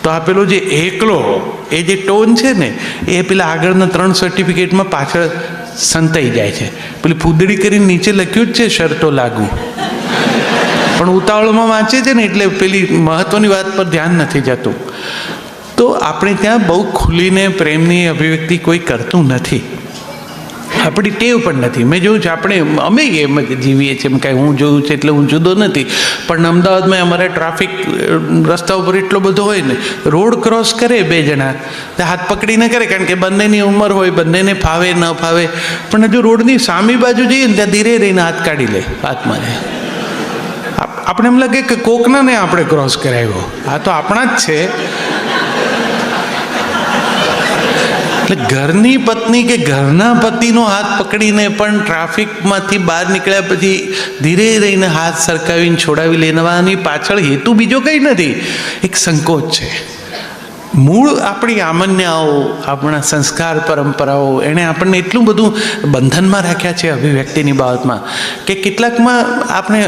તો આ પેલો જે એકલો એ જે ટોન છે ને એ પેલા આગળના 3 સર્ટિફિકેટમાં પાછળ સંતાઈ જાય છે. પેલી ફૂદડી કરીને નીચે લખ્યું જ છે શરતો લાગુ, પણ ઉતાવળમાં વાંચે છે ને એટલે પેલી મહત્વની વાત પર ધ્યાન નથી જતું. તો આપણે ત્યાં બહુ ખુલીને પ્રેમની અભિવ્યક્તિ કોઈ કરતું નથી, આપણી ટેવ પણ નથી. મેં જોયું છે, આપણે અમે એમ જીવીએ છીએ, એમ કાંઈ હું જોયું છે એટલે હું જુદો નથી, પણ અમદાવાદમાં અમારે ટ્રાફિક રસ્તા ઉપર એટલો બધો હોય ને, રોડ ક્રોસ કરે 2 જણા હાથ પકડીને કરે, કારણ કે બંનેની ઉંમર હોય, બંનેને ફાવે ન ફાવે, પણ હજુ રોડની સામી બાજુ જઈએ ને ત્યાં ધીરે રહીને હાથ કાઢી લે હાથમાં. આપણે એમ લાગે કે કોકના ને આપણે ક્રોસ કરાવ્યો, આ તો આપણા જ છે. એટલે ઘરની પત્ની કે ઘરના પતિનો હાથ પકડીને પણ ટ્રાફિકમાંથી બહાર નીકળ્યા પછી ધીરે રહીને હાથ સરકાવીને છોડાવી લેવાની પાછળ હેતુ બીજો કંઈ નથી, એક સંકોચ છે. મૂળ આપણી આમન્યાઓ, આપણા સંસ્કાર પરંપરાઓ એણે આપણને એટલું બધું બંધનમાં રાખ્યા છે અભિવ્યક્તિની બાબતમાં કે કેટલાકમાં આપણે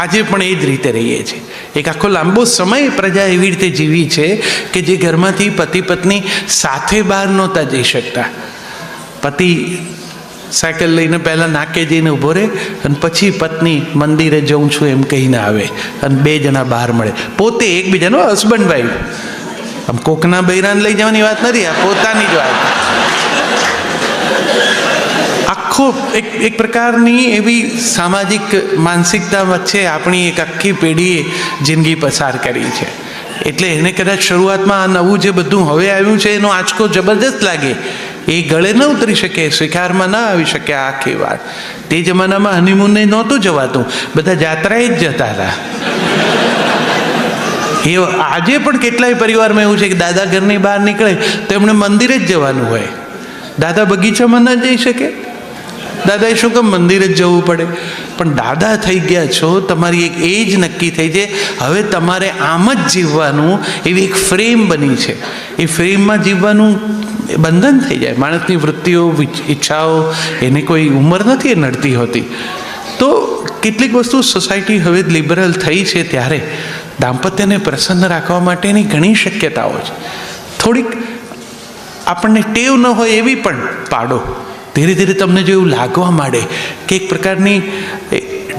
આજે પણ એ જ રીતે રહીએ છીએ. એક આખો લાંબો સમય પ્રજા એવી રીતે જીવી છે કે જે ઘરમાંથી પતિ પત્ની સાથે બહાર નહોતા જઈ શકતા. પતિ સાયકલ લઈને પહેલાં નાકે જઈને ઊભો રહે અને પછી પત્ની મંદિરે જઉં છું એમ કહીને આવે અને 2 જણા બહાર મળે, પોતે એકબીજાનો હસબન્ડ વાઈફ. આમ કોકના બૈરાને લઈ જવાની વાત નથી, આ પોતાની જ વાત. આખો એક પ્રકારની એવી સામાજિક માનસિકતા વચ્ચે આપણી એક આખી પેઢીએ જિંદગી પસાર કરી છે. એટલે એને કદાચ શરૂઆતમાં આ નવું જે બધું હવે આવ્યું છે એનો આંચકો જબરદસ્ત લાગે, એ ગળે ન ઉતરી શકે, સ્વીકારમાં ન આવી શકે આ આખી વાત. તે જમાનામાં હનીમૂનને નહોતું જવાતું, બધા જાત્રાએ જ જતા હતા. એ આજે પણ કેટલાય પરિવારમાં એવું છે કે દાદા ઘરની બહાર નીકળે તો એમણે મંદિરે જ જવાનું હોય. દાદા બગીચામાં ન જઈ શકે, દાદાએ શું કામ મંદિરે જ જવું પડે? પણ દાદા થઈ ગયા છો, તમારી એક એજ નક્કી થઈ છે, હવે તમારે આમ જ જીવવાનું, એવી એક ફ્રેમ બની છે. એ ફ્રેમમાં જીવવાનું બંધન થઈ જાય. માણસની વૃત્તિઓ, ઈચ્છાઓ, એને કોઈ ઉંમર નથી નડતી હોતી. તો કેટલીક વસ્તુ સોસાયટી હવે લિબરલ થઈ છે ત્યારે દાંપત્યને પ્રસન્ન રાખવા માટેની ઘણી શક્યતાઓ છે. થોડીક આપણને ટેવ ન હોય એવી પણ પાડો. ધીરે ધીરે તમને જો એવું લાગવા માંડે કે એક પ્રકારની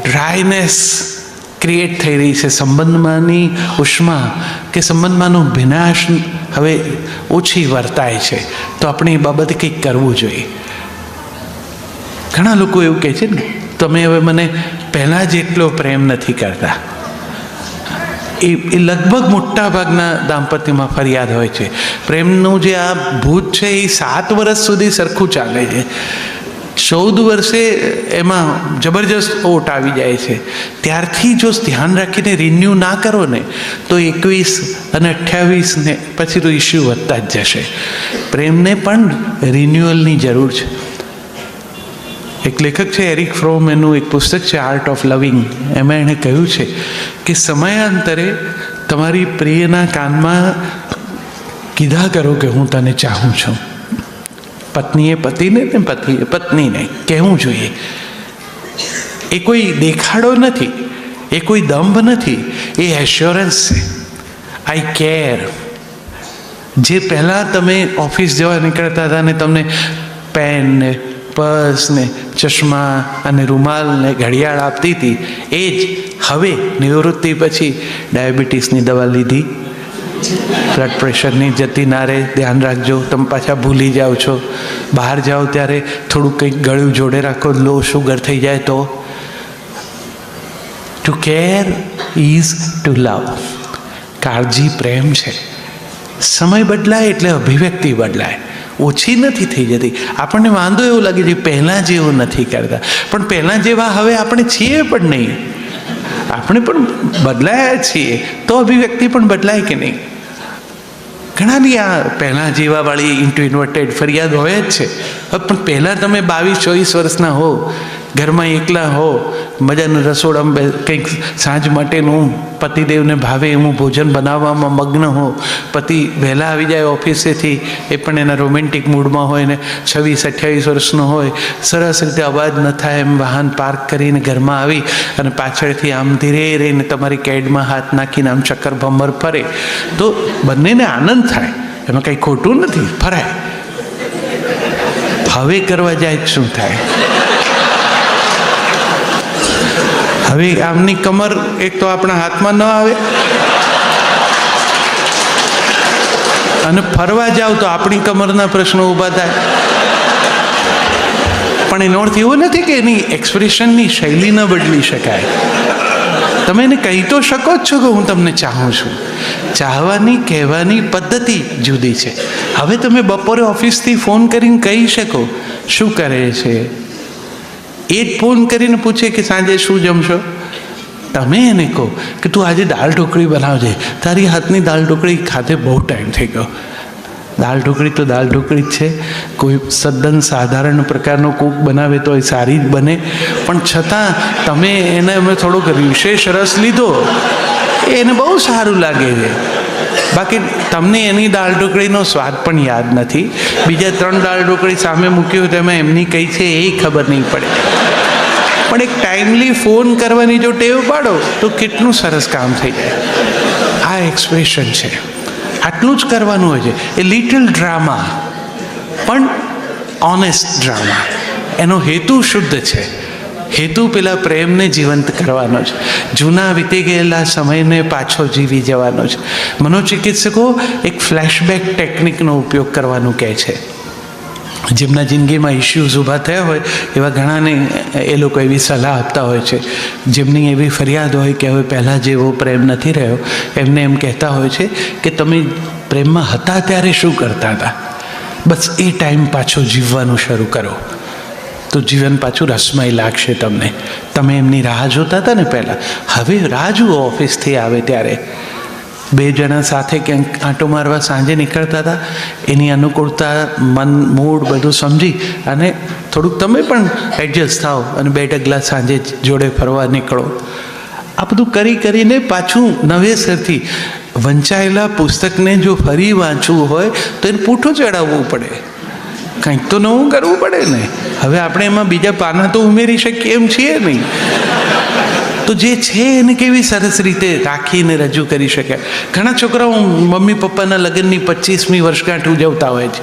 ડ્રાયનેસ ક્રિએટ થઈ રહી છે, સંબંધમાંની ઉષ્મા કે સંબંધમાંનો ભિનાશ હવે ઓછી વર્તાય છે, તો આપણે એ બાબતે કંઈક કરવું જોઈએ. ઘણા લોકો એવું કહે છે ને, તમે હવે મને પહેલાં જેટલો પ્રેમ નથી કરતા. એ લગભગ મોટા ભાગના દાંપત્યમાં ફરિયાદ હોય છે. પ્રેમનું જે આ ભૂત છે એ 7 વર્ષ સુધી સરખું ચાલે છે, 14 વર્ષે એમાં જબરજસ્ત ઓટ આવી જાય છે. ત્યારથી જો ધ્યાન રાખીને રિન્યૂ ના કરો ને તો 21 અને 28 ને પછી તો ઇસ્યુ વધતા જ જશે. પ્રેમને પણ રિન્યુઅલની જરૂર છે. એક લેખક છે એરિક ફ્રોમ, એનું એક પુસ્તક છે આર્ટ ઓફ લવિંગ, એમાં એણે કહ્યું છે કે સમયાંતરે તમારી પ્રિયના કાનમાં કીધા કરો કે હું તને ચાહું છું. પત્નીએ પતિને ને પતિએ પત્નીને કહેવું જોઈએ. એ કોઈ દેખાડો નથી, એ કોઈ દંભ નથી, એ એશ્યોરન્સ છે. આઈ કેર. જે પહેલાં તમે ઓફિસ જવા નીકળતા હતા ને તમને પેન ને પર્સ ને ચશ્મા અને રૂમાલ ને ઘડિયાળ આપતી હતી, એ જ હવે નિવૃત્તિ પછી ડાયાબિટીસની દવા લીધી, બ્લડ પ્રેશરની જતી ના રહે, ધ્યાન રાખજો, તમે પાછા ભૂલી જાઓ છો. બહાર જાઓ ત્યારે થોડુંક કંઈક ગળ્યું જોડે રાખો, લો શુગર થઈ જાય તો. To care is to love. કાળજી પ્રેમ છે. સમય બદલાય એટલે અભિવ્યક્તિ બદલાય, ઓછી નથી થઈ જતી. આપણને વાંધો એવો લાગે છે પહેલાં જેવું નથી કરતા, પણ પહેલાં જેવા હવે આપણે છીએ પણ નહીં. આપણે પણ બદલાયા છીએ તો અભિવ્યક્તિ પણ બદલાય કે નહીં? ઘણાની આ પહેલાં જેવાવાળી ઇન્ટુ ઇન્વર્ટેડ ફરિયાદ હોય જ છે. પણ પહેલાં તમે 22-24 વર્ષના હો ઘરમાં એકલા હો, મજાનું રસોડામાં કંઈક સાંજ માટેનું પતિદેવને ભાવે એવું ભોજન બનાવવામાં મગ્ન હો, પતિ વહેલા આવી જાય ઓફિસેથી, એ પણ એના રોમેન્ટિક મૂડમાં હોય ને 26-28 વર્ષનો હોય, સરસ રીતે અવાજ ન થાય એમ વાહન પાર્ક કરીને ઘરમાં આવી અને પાછળથી આમ ધીરે રહીને તમારી કેડમાં હાથ નાખીને આમ ચક્કર ભમર ફરે, તો બંનેને આનંદ થાય, એમાં કંઈ ખોટું નથી, ફરાય. હવે કરવા જાય શું થાય? હવે આમની કમર એક તો આપણા હાથમાં ન આવે, અને ફરવા જાવ તો આપણી કમરના પ્રશ્નો ઊભા થાય. પણ એનો અર્થ એવો નથી કે એની એક્સપ્રેશનની શૈલી ન બદલી શકાય. તમે એને કહી તો શકો જ છો કે હું તમને ચાહું છું. ચાહવાની કહેવાની પદ્ધતિ જુદી છે. હવે તમે બપોરે ઓફિસથી ફોન કરીને કહી શકો શું કરે છે, એ જ ફોન કરીને પૂછે કે સાંજે શું જમશો. તમે એને કહો કે તું આજે દાળ ઢોકળી બનાવજે, તારી હાથની દાળ ઢોકળી ખાતે બહુ ટાઈમ થઈ ગયો. દાળ ઢોકળી તો દાળ ઢોકળી જ છે, કોઈ સદન સાધારણ પ્રકારનો કૂક બનાવે તો એ સારી જ બને, પણ છતાં તમે એને અમે થોડોક વિશેષ રસ લીધો, એને બહુ સારું લાગે છે. બાકી તમને એની દાળ ઢોકળીનો સ્વાદ પણ યાદ નથી, બીજા 3 દાળ ઢોકળી સામે મૂક્યું તેમાં એમની કઈ છે એ ખબર નહીં પડે. પણ એક ટાઈમલી ફોન કરવાની જો ટેવ પાડો તો કેટલું સરસ કામ થઈ જાય. આ એક્સપ્રેશન છે, આટલું જ કરવાનું હોય છે. એ લિટલ ડ્રામા પણ ઓનેસ્ટ ડ્રામા. એનો હેતુ શુદ્ધ છે, હેતુ પેલા પ્રેમને જીવંત કરવાનો છે, જૂના વીતી ગયેલા સમયને પાછો જીવી જવાનો છે. મનોચિકિત્સકો એક ફ્લેશબેક ટેકનિકનો ઉપયોગ કરવાનું કહે છે. જેમના જિંદગીમાં ઇશ્યુઝ ઊભા થયા હોય એવા ઘણાને એ લોકો એવી સલાહ આપતા હોય છે. જેમની એવી ફરિયાદ હોય કે હવે પહેલાં જેવો પ્રેમ નથી રહ્યો, એમને એમ કહેતા હોય છે કે તમે પ્રેમમાં હતા ત્યારે શું કરતા હતા, બસ એ ટાઈમ પાછો જીવવાનું શરૂ કરો તો જીવન પાછું રસમય લાગશે તમને. તમે એમની રાહ જોતા હતા ને પહેલાં, હવે રાહ જુઓ ઓફિસથી આવે ત્યારે. 2 જણા સાથે ક્યાંક આંટો મારવા સાંજે નીકળતા હતા, એની અનુકૂળતા, મન, મૂડ બધું સમજી અને થોડુંક તમે પણ એડજસ્ટ થાઓ અને 2 ડગલા સાંજે જોડે ફરવા નીકળો. આ બધું કરીને પાછું નવેસરથી વંચાયેલા પુસ્તકને જો ફરી વાંચવું હોય તો એને પૂઠું ચડાવવું પડે, કંઈક તો નવું કરવું પડે ને. હવે આપણે એમાં બીજા પાના તો ઉમેરી શકીએ એમ છીએ નહીં, તો જે છે એને કેવી સરસ રીતે રાખીને રજૂ કરી શકે. ઘણા છોકરાઓ મમ્મી પપ્પાના લગ્નની 25મી વર્ષગાંઠ ઉજવતા હોય છે,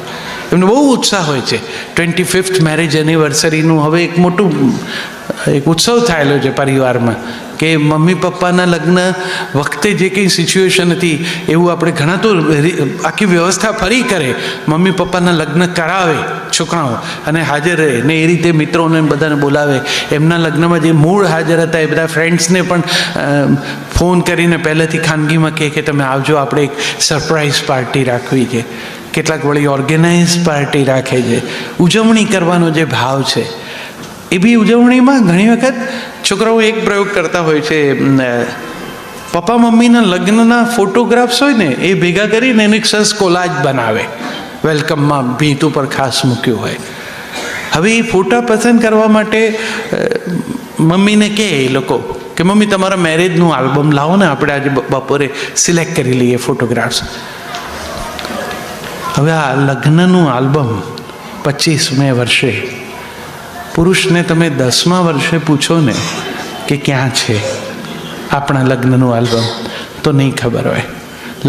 એમને બહુ ઉત્સાહ હોય છે. 25th મેરેજ એનિવર્સરીનું હવે એક મોટું એક ઉત્સવ થયેલો છે પરિવારમાં, કે મમ્મી પપ્પાના લગ્ન વખતે જે કંઈ સિચ્યુએશન હતી એવું આપણે ઘણા તો આખી વ્યવસ્થા ફરી કરે, મમ્મી પપ્પાના લગ્ન કરાવે છોકરાઓ અને હાજર રહે ને એ રીતે મિત્રોને બધાને બોલાવે. એમના લગ્નમાં જે મૂળ હાજર હતા એ બધા ફ્રેન્ડ્સને પણ ફોન કરીને પહેલેથી ખાનગીમાં કહે કે તમે આવજો, આપણે એક સરપ્રાઈઝ પાર્ટી રાખવી છે. કેટલાક વળી ઓર્ગેનાઇઝ પાર્ટી રાખે છે. ઉજવણી કરવાનો જે ભાવ છે એ બી ઉજવણીમાં ઘણી વખત છોકરાઓ એક પ્રયોગ કરતા હોય છે, પપ્પા મમ્મીના લગ્નના ફોટોગ્રાફ્સ હોય ને એ ભેગા કરીને એનું એક સરસ કોલાજ બનાવે, વેલકમમાં ભીંત ઉપર ખાસ મૂક્યું હોય. હવે એ ફોટા પસંદ કરવા માટે મમ્મીને કહે એ લોકો કે મમ્મી તમારા મેરેજનું આલ્બમ લાવો ને, આપણે આજે બપોરે સિલેક્ટ કરી લઈએ ફોટોગ્રાફ્સ. હવે આ લગ્નનું આલ્બમ 25મે વર્ષે, પુરુષને તમે 10મા વર્ષે પૂછો ને કે ક્યાં છે આપણા લગ્નનું આલ્બમ, તો નહીં ખબર હોય.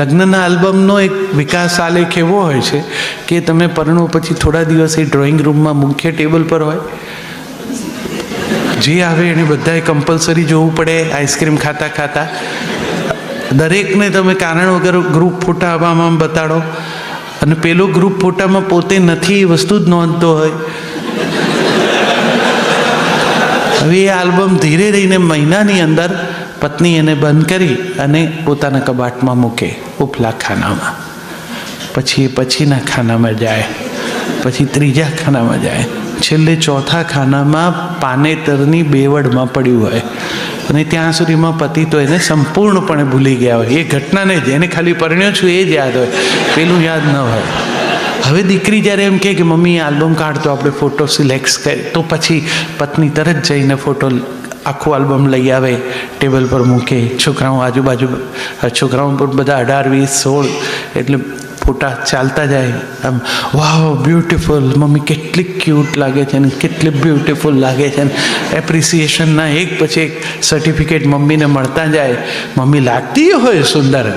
લગ્નના આલ્બમનો એક વિકાસ આલેખ એવો હોય છે કે તમે પરણો પછી થોડા દિવસ એ ડ્રોઈંગ રૂમમાં મુખ્ય ટેબલ પર હોય, જે આવે એને બધાએ કમ્પલસરી જોવું પડે. આઈસ્ક્રીમ ખાતા ખાતા દરેકને તમે કારણ વગર ગ્રુપ ફોટા આવામાં બતાડો, અને પેલો ગ્રુપ ફોટામાં પોતે નથી એ વસ્તુ જ નોંધતો હોય. હવે એ આલ્બમ ધીરે રહીને મહિનાની અંદર પત્ની એને બંધ કરી અને પોતાના કબાટમાં મૂકે ઉપલા ખાનામાં. પછી એ પછીના ખાનામાં જાય, પછી 3જા ખાનામાં જાય, છેલ્લે 4થા ખાનામાં પાનેતરની બેવડમાં પડ્યું હોય. અને ત્યાં સુધીમાં પતિ તો એને સંપૂર્ણપણે ભૂલી ગયા હોય. એ ઘટનાને જ, એને ખાલી પરણ્યો છું એ જ યાદ હોય, પેલું યાદ ન હોય. હવે દીકરી જ્યારે એમ કહે કે મમ્મી આલ્બમ કાઢ તો આપણે ફોટો સિલેક્ટ કરીએ, તો પછી પત્ની તરત જઈને ફોટો આખું આલ્બમ લઈ આવે, ટેબલ પર મૂકે, છોકરાઓ આજુબાજુ, છોકરાઓ પણ બધા 18, 20, 16, એટલે ફોટા ચાલતા જાય. આમ વાવ બ્યુટિફુલ, મમ્મી કેટલી ક્યુટ લાગે છે ને કેટલી બ્યુટિફુલ લાગે છે ને એપ્રિસિએશનના એક પછી એક સર્ટિફિકેટ મમ્મીને મળતા જાય. મમ્મી લાગતી હોય સુંદર.